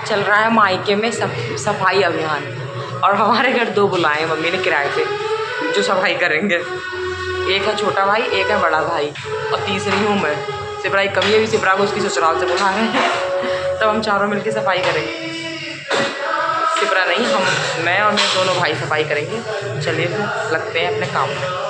चल रहा है मायके में सफाई अभियान, और हमारे घर 2 बुलाए मम्मी ने किराए पे जो सफाई करेंगे। एक है छोटा भाई, एक है बड़ा भाई, और तीसरी हूँ मैं। सिपरा की कमी है भी, सिपरा को उसकी ससुराल से बुला रहे हैं, तब हम चारों मिलकर सफाई करेंगे। सिपरा नहीं, मैं और मेरे दोनों भाई सफाई करेंगे। चलिए फिर लगते हैं अपने काम में।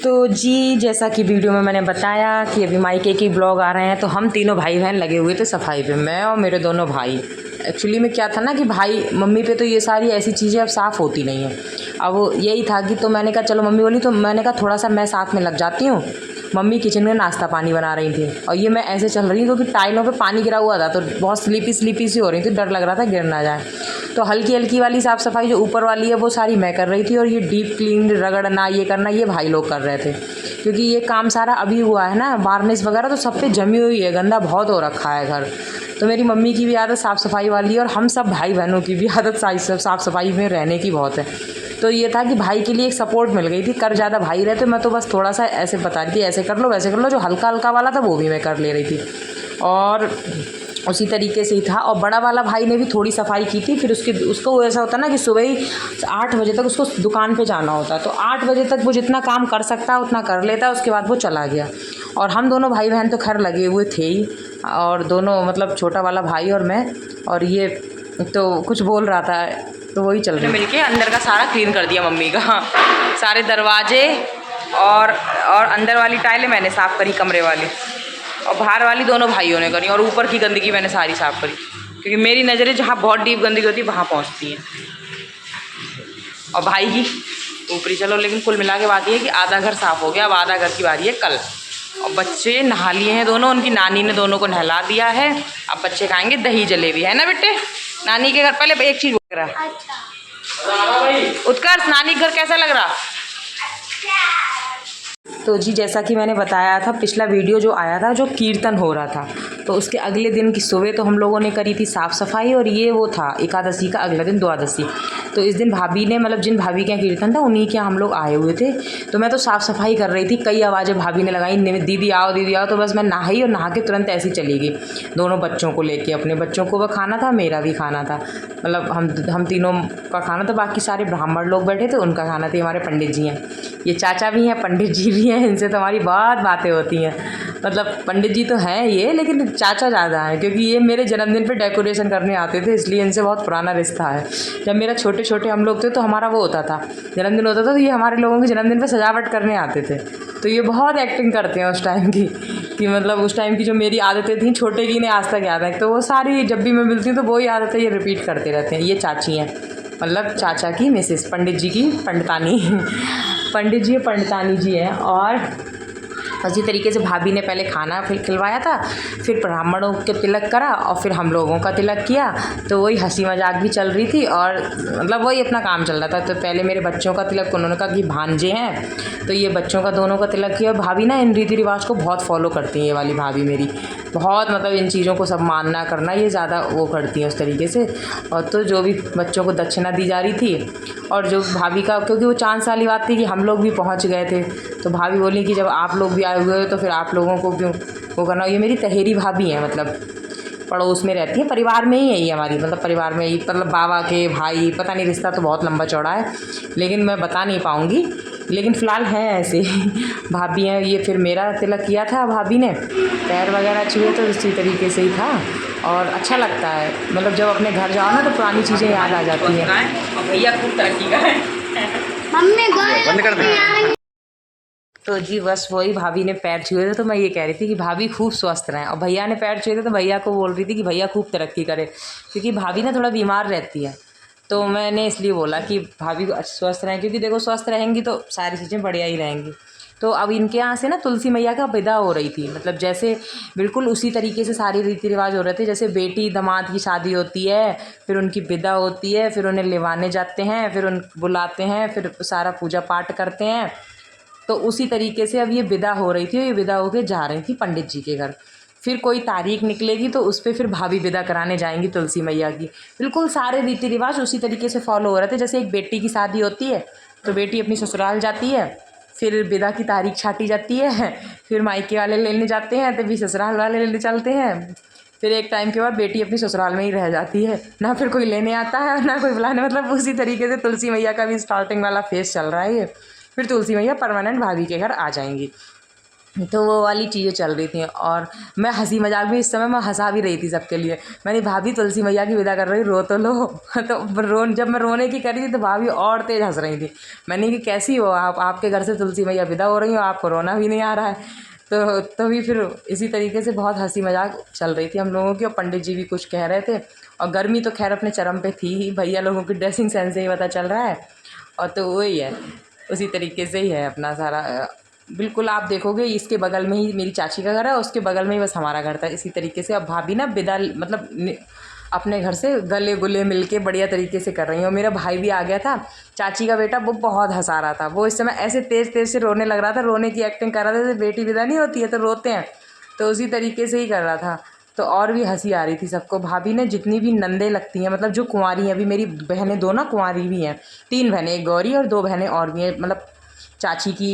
तो जी, जैसा कि वीडियो में मैंने बताया कि अभी मायके की ब्लॉग आ रहे हैं, तो हम तीनों भाई बहन लगे हुए थे सफाई पे, मैं और मेरे दोनों भाई। एक्चुअली में क्या था ना कि भाई मम्मी पे तो ये सारी ऐसी चीज़ें अब साफ़ होती नहीं हैं। अब यही था कि तो मैंने कहा चलो मम्मी बोली, तो मैंने कहा थोड़ा सा मैं साथ में लग जाती हूँ। मम्मी किचन में नाश्ता पानी बना रही थी और ये मैं ऐसे चल रही हूँ क्योंकि टाइलों पे पानी गिरा हुआ था, तो बहुत स्लीपी सी हो रही थी, डर लग रहा था गिर ना जाए। तो हल्की हल्की वाली साफ़ सफाई जो ऊपर वाली है वो सारी मैं कर रही थी, और ये डीप क्लीन रगड़ना ये करना ये भाई लोग कर रहे थे, क्योंकि ये काम सारा अभी हुआ है ना, वार्निश वगैरह तो सब पे जमी हुई है, गंदा बहुत हो रखा है घर। तो मेरी मम्मी की भी आदत साफ़ सफाई वाली है, और हम सब भाई बहनों की भी आदत साफ़ सफाई में रहने की बहुत है। तो ये था कि भाई के लिए एक सपोर्ट मिल गई थी, कर ज़्यादा भाई रहे, तो मैं तो बस थोड़ा सा ऐसे बता रही थी, ऐसे कर लो वैसे कर लो, जो हल्का हल्का वाला था वो भी मैं कर ले रही थी, और उसी तरीके से ही था। और बड़ा वाला भाई ने भी थोड़ी सफाई की थी। फिर उसको ऐसा होता ना कि सुबह ही 8 बजे तक उसको दुकान पे जाना होता, तो 8 बजे तक वो जितना काम कर सकता है उतना कर लेता, उसके बाद वो चला गया। और हम दोनों भाई बहन तो खैर लगे हुए थे ही, और दोनों मतलब छोटा वाला भाई और मैं, और ये तो कुछ बोल रहा था, तो वही चल रहा है। मिलके अंदर का सारा क्लीन कर दिया मम्मी का, सारे दरवाजे और अंदर वाली टाइलें मैंने साफ़ करी, कमरे वाली, और बाहर वाली दोनों भाइयों ने करी, और ऊपर की गंदगी मैंने सारी साफ़ करी, क्योंकि मेरी नज़रें जहाँ बहुत डीप गंदगी होती है वहाँ पहुँचती हैं, और भाई की ऊपरी। चलो, लेकिन कुल मिला के बात ये है कि आधा घर साफ़ हो गया, अब आधा घर की बारी है कल। और बच्चे नहा लिए हैं दोनों, उनकी नानी ने दोनों को नहला दिया है। अब बच्चे खाएंगे दही जलेबी, है ना बेटे? नानी के घर पहले एक चीज़ लग रहा है, उत्कर्ष नानी के घर कैसा लग रहा? तो जी, जैसा कि मैंने बताया था, पिछला वीडियो जो आया था जो कीर्तन हो रहा था, तो उसके अगले दिन की सुबह तो हम लोगों ने करी थी साफ़ सफाई, और ये वो था एकादशी का अगला दिन, द्वादशी। तो इस दिन भाभी ने, मतलब जिन भाभी के यहाँ कीर्तन था उन्हीं के यहाँ हम लोग आए हुए थे। तो मैं तो साफ़ सफाई कर रही थी, कई आवाज़ें भाभी ने लगाई, दीदी आओ दीदी आओ, तो बस मैं नहाई और नहा के तुरंत ऐसी चली गई, दोनों बच्चों को लेके। अपने बच्चों को वह खाना था, मेरा भी खाना था, मतलब हम तीनों का खाना था। बाकी सारे ब्राह्मण लोग बैठे थे, उनका खाना था। हमारे पंडित जी हैं, ये चाचा भी हैं, पंडित जी भी हैं, इनसे तो हमारी बहुत बातें होती हैं। मतलब पंडित जी तो हैं ये, लेकिन चाचा ज़्यादा हैं, क्योंकि ये मेरे जन्मदिन पे डेकोरेशन करने आते थे, इसलिए इनसे बहुत पुराना रिश्ता है। जब मेरा छोटे हम लोग थे तो हमारा वो होता था, जन्मदिन होता था, तो ये हमारे लोगों के जन्मदिन पे सजावट करने आते थे। तो ये बहुत एक्टिंग करते हैं उस टाइम की, कि मतलब उस टाइम की जो मेरी आदतें थी, छोटे की ने आज तक याद है, तो वो सारी जब भी मैं मिलती हूँ तो वही आदतें ये रिपीट करते रहते हैं। ये चाची हैं, मतलब चाचा की मिसेस, पंडित जी की पंडितानी पंडित जी पंडितानी जी हैं। और उसी तरीके से भाभी ने पहले खाना फिर खिलवाया था, फिर ब्राह्मणों के तिलक करा, और फिर हम लोगों का तिलक किया। तो वही हंसी मजाक भी चल रही थी, और मतलब वही अपना काम चल रहा था। तो पहले मेरे बच्चों का तिलक, उन्होंने कहा कि भांजे हैं, तो ये बच्चों का दोनों का तिलक किया। भाभी ना इन रीति रिवाज को बहुत फॉलो करती हैं, ये वाली भाभी मेरी बहुत, मतलब इन चीज़ों को सब मानना करना ये ज़्यादा वो करती हैं उस तरीके से। और तो जो भी बच्चों को दक्षिणा दी जा रही थी, और जो भाभी का, क्योंकि वो 4 साल की बात थी कि हम लोग भी पहुंच गए थे, तो भाभी बोली कि जब आप लोग भी आए हुए हो तो फिर आप लोगों को क्यों वो करना। ये मेरी तहेरी भाभी हैं, मतलब पड़ोस में रहती है, परिवार में ही है ये हमारी, मतलब परिवार में ही, मतलब बाबा के भाई, पता नहीं, रिश्ता तो बहुत लंबा चौड़ा है, लेकिन मैं बता नहीं पाऊँगी, लेकिन फ़िलहाल हैं ऐसे भाभी हैं ये। फिर मेरा तिलक किया था भाभी ने, पैर वगैरह छुए, तो इसी तरीके से ही था, और अच्छा लगता है। मतलब जब अपने घर जाओ ना तो पुरानी चीज़ें याद आ जाती हैं। भैया खूब तरक्की का है, मम्मी बंद कर दे। तो जी बस वही, भाभी ने पैर छुए थे तो मैं ये कह रही थी कि भाभी खूब स्वस्थ रहें, और भैया ने पैर छुए थे तो भैया को बोल रही थी कि भैया खूब तरक्की करे, क्योंकि भाभी ना थोड़ा बीमार रहती है। तो मैंने इसलिए बोला कि भाभी स्वस्थ रहें, क्योंकि देखो स्वस्थ रहेंगी तो सारी चीज़ें बढ़िया ही रहेंगी। तो अब इनके यहाँ से ना तुलसी मैया का विदा हो रही थी, मतलब जैसे बिल्कुल उसी तरीके से सारे रीति रिवाज हो रहे थे, जैसे बेटी दामाद की शादी होती है, फिर उनकी विदा होती है, फिर उन्हें लिवाने जाते हैं, फिर उन बुलाते हैं, फिर सारा पूजा पाठ करते हैं। तो उसी तरीके से अब ये विदा हो रही थी, ये विदा होके जा रही थी पंडित जी के घर। फिर कोई तारीख निकलेगी तो उस पर फिर भाभी विदा कराने जाएंगी तुलसी मैया की। बिल्कुल सारे रीति रिवाज उसी तरीके से फॉलो हो रहे थे, जैसे एक बेटी की शादी होती है तो बेटी अपनी ससुराल जाती है, फिर विदा की तारीख छाटी जाती है, फिर मायके वाले लेने जाते हैं, तभी ससुराल वाले लेने चलते हैं, फिर एक टाइम के बाद बेटी अपनी ससुराल में ही रह जाती है, ना फिर कोई लेने आता है ना कोई बुलाने। मतलब उसी तरीके से तुलसी मैया का भी स्टार्टिंग वाला फेस चल रहा है ये। फिर तुलसी मैया परमानेंट भाभी के घर आ जाएंगी। तो वो वाली चीज़ें चल रही थी और मैं हंसी मजाक भी इस समय मैं हंसा भी रही थी सबके लिए। मैंने भाभी तुलसी मैया की विदा कर रही, रो तो लो। तो जब मैं रोने की करी थी तो भाभी और तेज हंस रही थी। मैंने कि कैसी हो आप, आपके घर से तुलसी मैया विदा हो रही हो, आपको रोना भी नहीं आ रहा है। तो तभी फिर इसी तरीके से बहुत हंसी मजाक चल रही थी हम लोगों की। और पंडित जी भी कुछ कह रहे थे और गर्मी तो खैर अपने चरम पे थी ही, भैया लोगों की ड्रेसिंग सेंस से ही पता चल रहा है। और तो वही है, उसी तरीके से ही है अपना सारा। बिल्कुल आप देखोगे इसके बगल में ही मेरी चाची का घर है, उसके बगल में ही बस हमारा घर था। इसी तरीके से अब भाभी ना विदा मतलब अपने घर से गले गुले मिल के बढ़िया तरीके से कर रही हैं। और मेरा भाई भी आ गया था, चाची का बेटा, वो बहुत हंसा रहा था। वो इस समय ऐसे तेज़ तेज़ से रोने लग रहा था, रोने की एक्टिंग कर रहा था। जैसे बेटी विदा नहीं होती है तो रोते हैं, तो उसी तरीके से ही कर रहा था। तो और भी हंसी आ रही थी सबको। भाभी ने जितनी भी नंदे लगती हैं, मतलब जो कुंवारी हैं, अभी मेरी बहनें दो ना कुंवारी भी हैं, 3 बहनें, एक गौरी और 2 बहनें और भी हैं। मतलब चाची की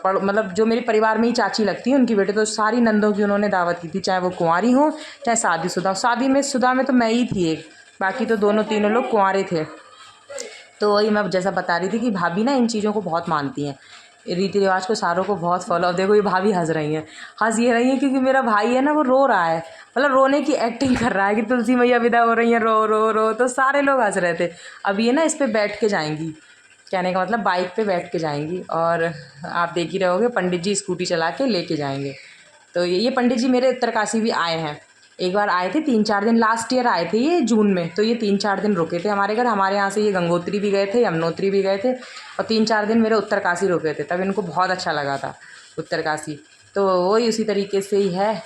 मतलब जो मेरे परिवार में ही चाची लगती है उनकी बेटे, तो सारी नंदों की उन्होंने दावत की थी, चाहे वो कुंवारी हो चाहे शादीशुदा। शादी में तो मैं ही थी एक, बाकी तो दोनों तीनों लोग कुंवारे थे। तो वही मैं जैसा बता रही थी कि भाभी ना इन चीज़ों को बहुत मानती हैं, रीति रिवाज को सारों को बहुत फॉलो। अब देखो ये भाभी हंस रही हैं, हंस ये रही हैं क्योंकि मेरा भाई है ना वो रो रहा है, मतलब रोने की एक्टिंग कर रहा है कि तुलसी मैया विदा हो रही हैं, रो रो रो। तो सारे लोग हंस रहे थे। अब ये ना इस पर बैठ के जाएंगी, कहने का मतलब बाइक पे बैठ के जाएंगी। और आप देख ही रहोगे पंडित जी स्कूटी चला के लेके जाएंगे। तो ये पंडित जी मेरे उत्तरकाशी भी आए हैं, एक बार आए थे 3-4 दिन, लास्ट ईयर आए थे ये जून में। तो ये 3-4 दिन रुके थे हमारे घर। हमारे यहाँ से ये गंगोत्री भी गए थे, यमुनोत्री भी गए थे और 3-4 दिन मेरे उत्तरकाशी रुके थे। तब इनको बहुत अच्छा लगा था उत्तरकाशी। तो वही उसी तरीके से ही है।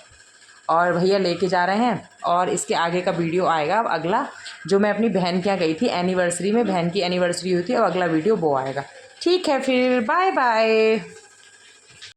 और भैया लेके जा रहे हैं और इसके आगे का वीडियो आएगा अब अगला, जो मैं अपनी बहन के यहाँ गई थी एनिवर्सरी में, बहन की एनिवर्सरी हुई थी, और अगला वीडियो वो आएगा। ठीक है फिर, बाय बाय।